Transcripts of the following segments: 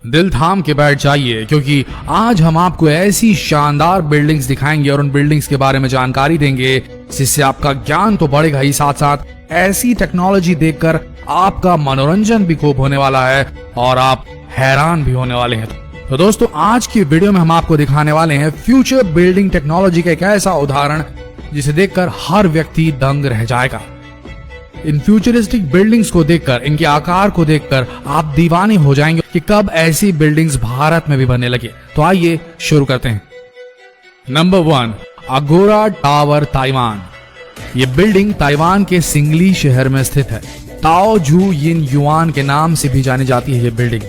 दिल थाम के बैठ जाइए, क्योंकि आज हम आपको ऐसी शानदार बिल्डिंग्स दिखाएंगे और उन बिल्डिंग्स के बारे में जानकारी देंगे जिससे आपका ज्ञान तो बढ़ेगा ही, साथ साथ ऐसी टेक्नोलॉजी देखकर आपका मनोरंजन भी खूब होने वाला है और आप हैरान भी होने वाले हैं। तो दोस्तों, आज की वीडियो में हम आपको दिखाने वाले हैं फ्यूचर बिल्डिंग टेक्नोलॉजी का एक ऐसा उदाहरण जिसे देखकर हर व्यक्ति दंग रह जाएगा। इन फ्यूचरिस्टिक बिल्डिंग्स को देखकर, इनके आकार को देखकर आप दीवाने हो जाएंगे कि कब ऐसी बिल्डिंग्स भारत में भी बनने लगे। तो आइए शुरू करते हैं। नंबर 1, अगोरा टावर, ताइवान। ये बिल्डिंग ताइवान के सिंगली शहर में स्थित है। ताओ जू यिन युआन के नाम से भी जानी जाती है ये बिल्डिंग।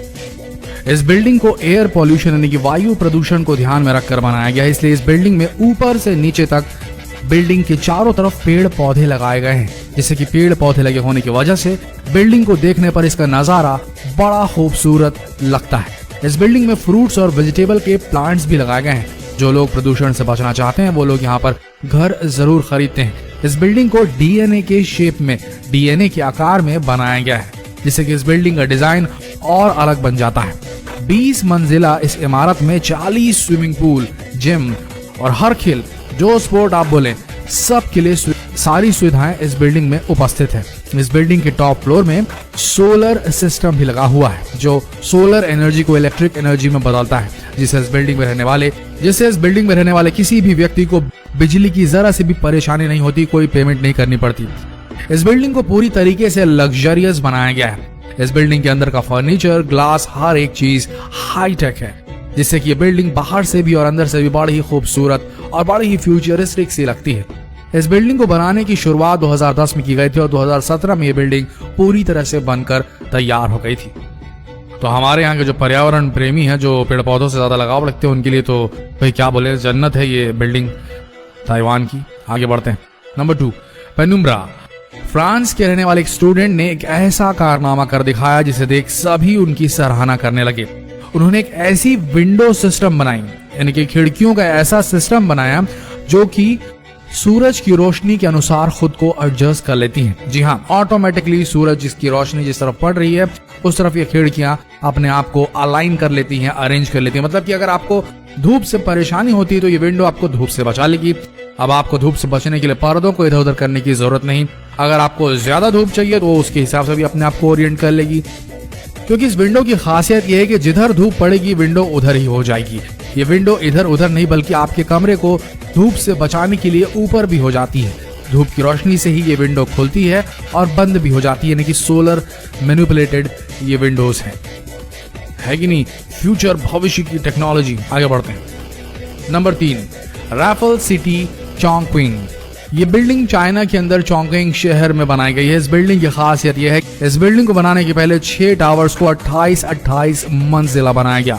इस बिल्डिंग को एयर पॉल्यूशन यानी कि वायु प्रदूषण को ध्यान में रखकर बनाया गया है, इसलिए इस बिल्डिंग में ऊपर से नीचे तक बिल्डिंग के चारों तरफ पेड़ पौधे लगाए गए हैं, जिससे कि पेड़ पौधे लगे होने की वजह से बिल्डिंग को देखने पर इसका नजारा बड़ा खूबसूरत लगता है। इस बिल्डिंग में फ्रूट्स और वेजिटेबल के प्लांट्स भी लगाए गए हैं। जो लोग प्रदूषण से बचना चाहते हैं वो लोग यहाँ पर घर जरूर खरीदते हैं। इस बिल्डिंग को डीएनए के शेप में, डीएनए के आकार में बनाया गया है, जिससे कि इस बिल्डिंग का डिजाइन और अलग बन जाता है। 20 मंजिला इस इमारत में 40 स्विमिंग पूल, जिम और हर खेल जो स्पोर्ट आप बोले सब के लिए सारी सुविधाएं इस बिल्डिंग में उपस्थित है। इस बिल्डिंग के टॉप फ्लोर में सोलर सिस्टम भी लगा हुआ है, जो सोलर एनर्जी को इलेक्ट्रिक एनर्जी में बदलता है, जिससे इस बिल्डिंग में रहने वाले किसी भी व्यक्ति को बिजली की जरा से भी परेशानी नहीं होती, कोई पेमेंट नहीं करनी पड़ती। इस बिल्डिंग को पूरी तरीके से लग्जरियस बनाया गया है। इस बिल्डिंग के अंदर का फर्नीचर, ग्लास, हर एक चीज हाईटेक है, जिससे कि ये बिल्डिंग बाहर से भी और अंदर से भी बड़ी ही खूबसूरत और बड़ी ही फ्यूचरिस्टिक सी लगती है। इस बिल्डिंग को बनाने की शुरुआत 2010 में की गई थी और 2017 में ये बिल्डिंग पूरी तरह से बनकर तैयार हो गई थी। तो हमारे यहाँ के जो पर्यावरण प्रेमी हैं, जो पेड़ पौधों से ज्यादा लगाव रखते हैं, उनके लिए तो भाई क्या बोले, जन्नत है ये बिल्डिंग ताइवान की। आगे बढ़ते हैं। Number 2, penumbra. फ्रांस के रहने वाले एक स्टूडेंट ने एक ऐसा कारनामा कर दिखाया जिसे देख सभी उनकी सराहना करने लगे। उन्होंने एक ऐसी विंडो सिस्टम बनाई, यानी कि खिड़कियों का ऐसा सिस्टम बनाया जो कि सूरज की रोशनी के अनुसार खुद को एडजस्ट कर लेती हैं। जी हाँ, ऑटोमेटिकली सूरज की रोशनी जिस तरफ पड़ रही है उस तरफ ये खिड़कियां अपने आप को अलाइन कर लेती हैं, अरेंज कर लेती हैं। मतलब कि अगर आपको धूप से परेशानी होती है तो ये विंडो आपको धूप से बचा लेगी। अब आपको धूप से बचने के लिए पर्दों को इधर उधर करने की जरूरत नहीं। अगर आपको ज्यादा धूप चाहिए तो उसके हिसाब से भी अपने आप को ओरिएंट कर लेगी, क्योंकि इस विंडो की खासियत यह है कि जिधर धूप पड़ेगी विंडो उधर ही हो जाएगी। ये विंडो इधर उधर नहीं बल्कि आपके कमरे को धूप से बचाने के लिए ऊपर भी हो जाती है। धूप की रोशनी से ही ये विंडो खुलती है और बंद भी हो जाती है, यानी कि सोलर मैनिपुलेटेड ये विंडोज है कि नहीं। फ्यूचर, भविष्य की टेक्नोलॉजी। आगे बढ़ते हैं। Number 3, Raffle City, Chongqing. ये बिल्डिंग चाइना के अंदर चोंगक्विंग शहर में बनाई गई है। इस बिल्डिंग की खासियत यह है, इस बिल्डिंग को बनाने के पहले 6 टावर्स को 28 मंजिला बनाया गया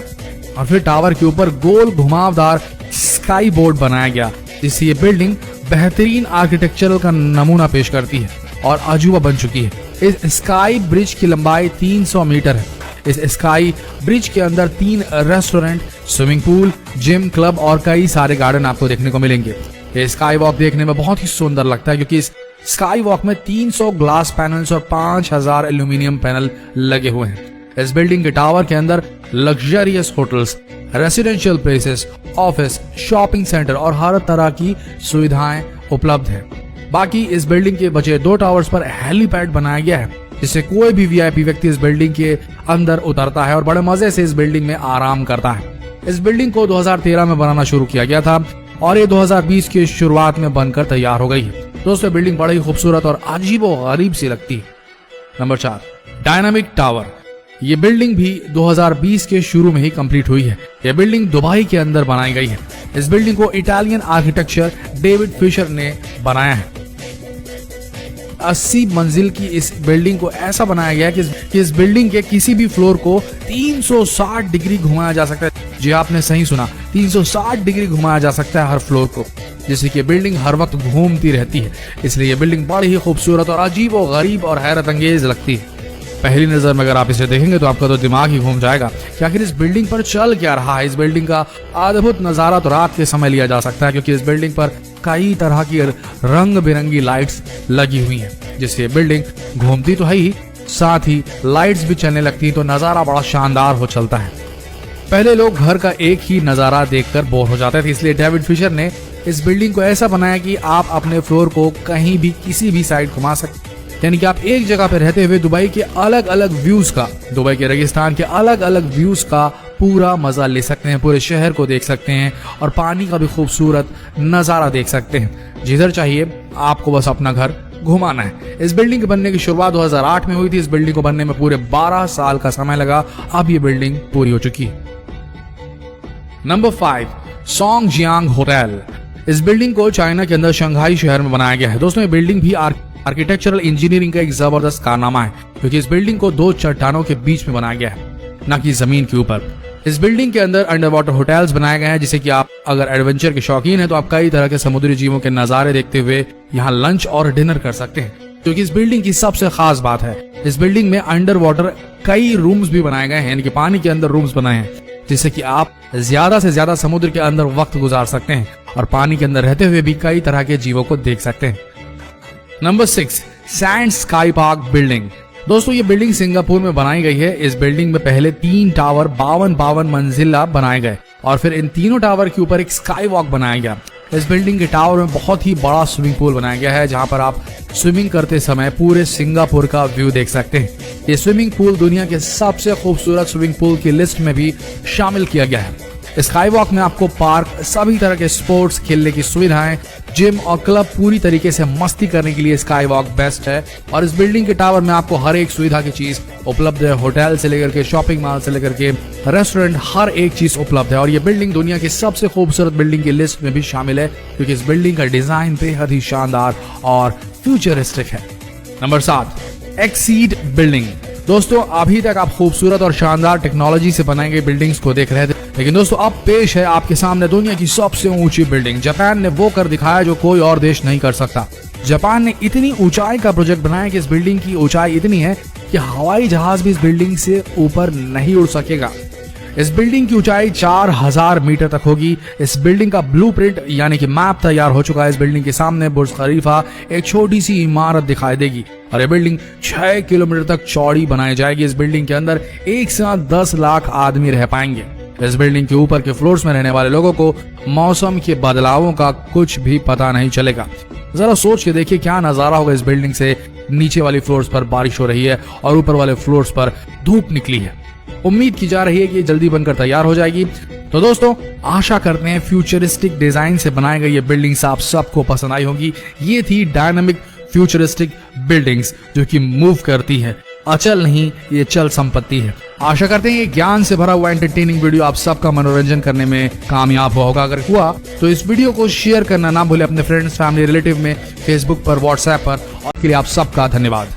और फिर टावर के ऊपर गोल घुमावदार स्काई बोर्ड बनाया गया, जिससे ये बिल्डिंग बेहतरीन आर्किटेक्चरल का नमूना पेश करती है और अजूबा बन चुकी है। इस स्काई ब्रिज की लंबाई 300 मीटर है। इस स्काई ब्रिज के अंदर 3 restaurant, swimming pool, gym, club और कई सारे गार्डन आपको देखने को मिलेंगे। ये स्काई वॉक देखने में बहुत ही सुंदर लगता है, क्योंकि इस स्काई वॉक में 300 ग्लास पैनल्स और 5000 एल्यूमिनियम पैनल लगे हुए हैं। इस बिल्डिंग के टावर के अंदर luxurious hotels, residential places, office, shopping centre और हर तरह की सुविधाएं उपलब्ध है। बाकी इस बिल्डिंग के बचे 2 टावर्स पर हेलीपैड बनाया गया है, जिससे कोई भी वीआईपी व्यक्ति इस बिल्डिंग के अंदर उतरता है और बड़े मजे से इस बिल्डिंग में आराम करता है। इस बिल्डिंग को 2013 में बनाना शुरू किया गया था और ये 2020 की शुरुआत में बनकर तैयार हो गई है। दोस्तों, बिल्डिंग बड़ी खूबसूरत और अजीबो गरीब सी लगती है। Number 4, dynamic tower. ये बिल्डिंग भी 2020 के शुरू में ही कंप्लीट हुई है। यह बिल्डिंग दुबई के अंदर बनाई गई है। इस बिल्डिंग को इटालियन आर्किटेक्चर डेविड फिशर ने बनाया है। 80 मंजिल की इस बिल्डिंग को ऐसा बनाया गया कि इस बिल्डिंग के किसी भी फ्लोर को 360 डिग्री घुमाया जा सकता है। जी आपने सही सुना, 360 डिग्री घुमाया जा सकता है हर फ्लोर को, जिससे कि बिल्डिंग हर वक्त घूमती रहती है। इसलिए ये बिल्डिंग बड़ी ही खूबसूरत और अजीब और गरीब और हैरत अंगेज लगती है। पहली नजर में अगर आप इसे देखेंगे तो आपका तो दिमाग ही घूम जाएगा कि आखिर इस बिल्डिंग पर चल क्या रहा है। इस बिल्डिंग का अद्भुत नजारा तो रात के समय लिया जा सकता है, क्योंकि इस बिल्डिंग पर कई तरह की रंग बिरंगी लाइट्स लगी हुई हैं, जिससे बिल्डिंग घूमती तो है ही, साथ ही लाइट्स भी चलने लगती है, तो नजारा बड़ा शानदार हो चलता है। पहले लोग घर का एक ही नजारा देखकर बोर हो जाते थे, इसलिए डेविड फिशर ने इस बिल्डिंग को ऐसा बनाया कि आप अपने फ्लोर को कहीं भी किसी भी साइड घुमा सकते, यानी कि आप एक जगह पे रहते हुए दुबई के अलग अलग व्यूज का, दुबई के रेगिस्तान के अलग अलग व्यूज का पूरा मजा ले सकते हैं, पूरे शहर को देख सकते हैं और पानी का भी खूबसूरत नजारा देख सकते हैं। जिधर चाहिए आपको बस अपना घर घुमाना है। इस बिल्डिंग के बनने की शुरुआत 2008 में हुई थी। इस बिल्डिंग को बनने में पूरे 12 साल का समय लगा। अब ये बिल्डिंग पूरी हो चुकी है। Number 5, Songjiang hotel. इस बिल्डिंग को चाइना के अंदर शंघाई शहर में बनाया गया है। दोस्तों, ये बिल्डिंग भी आर्किटेक्चरल इंजीनियरिंग का एक जबरदस्त कारनामा है, क्योंकि इस बिल्डिंग को 2 चट्टानों के बीच में बनाया गया है, न कि जमीन के ऊपर। इस बिल्डिंग के अंदर अंडर वाटर होटल्स बनाए गए हैं, जिसे कि आप अगर एडवेंचर के शौकीन हैं तो आप कई तरह के समुद्री जीवों के नजारे देखते हुए यहाँ लंच और डिनर कर सकते हैं। क्योंकि इस बिल्डिंग की सबसे खास बात है, इस बिल्डिंग में अंडर वाटर कई रूम्स भी बनाए गए हैं, यानी कि पानी के अंदर रूम्स बनाए हैं, जिससे कि आप ज्यादा से ज्यादा समुद्र के अंदर वक्त गुजार सकते हैं और पानी के अंदर रहते हुए भी कई तरह के जीवों को देख सकते हैं। Number 6, sand sky park building. दोस्तों, ये बिल्डिंग सिंगापुर में बनाई गई है। इस बिल्डिंग में पहले 3 टावर 52 मंजिला बनाए गए और फिर इन तीनों टावर के ऊपर एक स्काई वॉक बनाया गया। इस बिल्डिंग के टावर में बहुत ही बड़ा स्विमिंग पूल बनाया गया है, जहां पर आप स्विमिंग करते समय पूरे सिंगापुर का व्यू देख सकते हैं। ये स्विमिंग पूल दुनिया के सबसे खूबसूरत स्विमिंग पूल की लिस्ट में भी शामिल किया गया है। स्काई वॉक में आपको पार्क, सभी तरह के स्पोर्ट्स खेलने की सुविधाएं, जिम और क्लब, पूरी तरीके से मस्ती करने के लिए स्काई वॉक बेस्ट है। और इस बिल्डिंग के टावर में आपको हर एक सुविधा की चीज उपलब्ध है। होटल से लेकर के शॉपिंग मॉल से लेकर के रेस्टोरेंट, हर एक चीज उपलब्ध है। और ये बिल्डिंग दुनिया की सबसे खूबसूरत बिल्डिंग की लिस्ट में भी शामिल है, क्योंकि इस बिल्डिंग का डिजाइन बेहद ही शानदार और फ्यूचरिस्टिक है। Number 7, exceed building. दोस्तों, अभी तक आप खूबसूरत और शानदार टेक्नोलॉजी से बनाई गई बिल्डिंग्स को देख रहे थे, लेकिन दोस्तों अब पेश है आपके सामने दुनिया की सबसे ऊंची बिल्डिंग। जापान ने वो कर दिखाया जो कोई और देश नहीं कर सकता। जापान ने इतनी ऊंचाई का प्रोजेक्ट बनाया कि इस बिल्डिंग की ऊंचाई इतनी है कि हवाई जहाज भी इस बिल्डिंग से ऊपर नहीं उड़ सकेगा। इस बिल्डिंग की ऊंचाई 4000 मीटर तक होगी। इस बिल्डिंग का ब्लूप्रिंट यानी कि मैप तैयार हो चुका है। इस बिल्डिंग के सामने बुर्ज खलीफा, एक छोटी सी इमारत दिखाई देगी और ये बिल्डिंग 6 किलोमीटर तक चौड़ी बनाई जाएगी। इस बिल्डिंग के अंदर एक साथ 10 लाख आदमी रह पाएंगे। इस बिल्डिंग के ऊपर के फ्लोर्स में रहने वाले लोगों को मौसम के बदलावों का कुछ भी पता नहीं चलेगा। जरा सोच के देखिए क्या नजारा होगा इस बिल्डिंग से। नीचे वाली फ्लोर्स पर बारिश हो रही है और ऊपर वाले फ्लोर्स पर धूप निकली है। उम्मीद की जा रही है कि ये जल्दी बनकर तैयार हो जाएगी। तो दोस्तों, आशा करते हैं फ्यूचरिस्टिक डिजाइन से बनाई गई ये बिल्डिंग्स आप सबको पसंद आई होगी। ये थी डायनामिक फ्यूचरिस्टिक बिल्डिंग्स जो कि मूव करती है, अचल नहीं, ये चल संपत्ति है। आशा करते हैं ये ज्ञान से भरा हुआ एंटरटेनिंग वीडियो आप सबका मनोरंजन करने में कामयाब होगा। अगर हुआ तो इस वीडियो को शेयर करना ना भूले अपने फ्रेंड्स, फैमिली, रिलेटिव में, फेसबुक पर, व्हाट्सएप पर। और के लिए आप सबका धन्यवाद।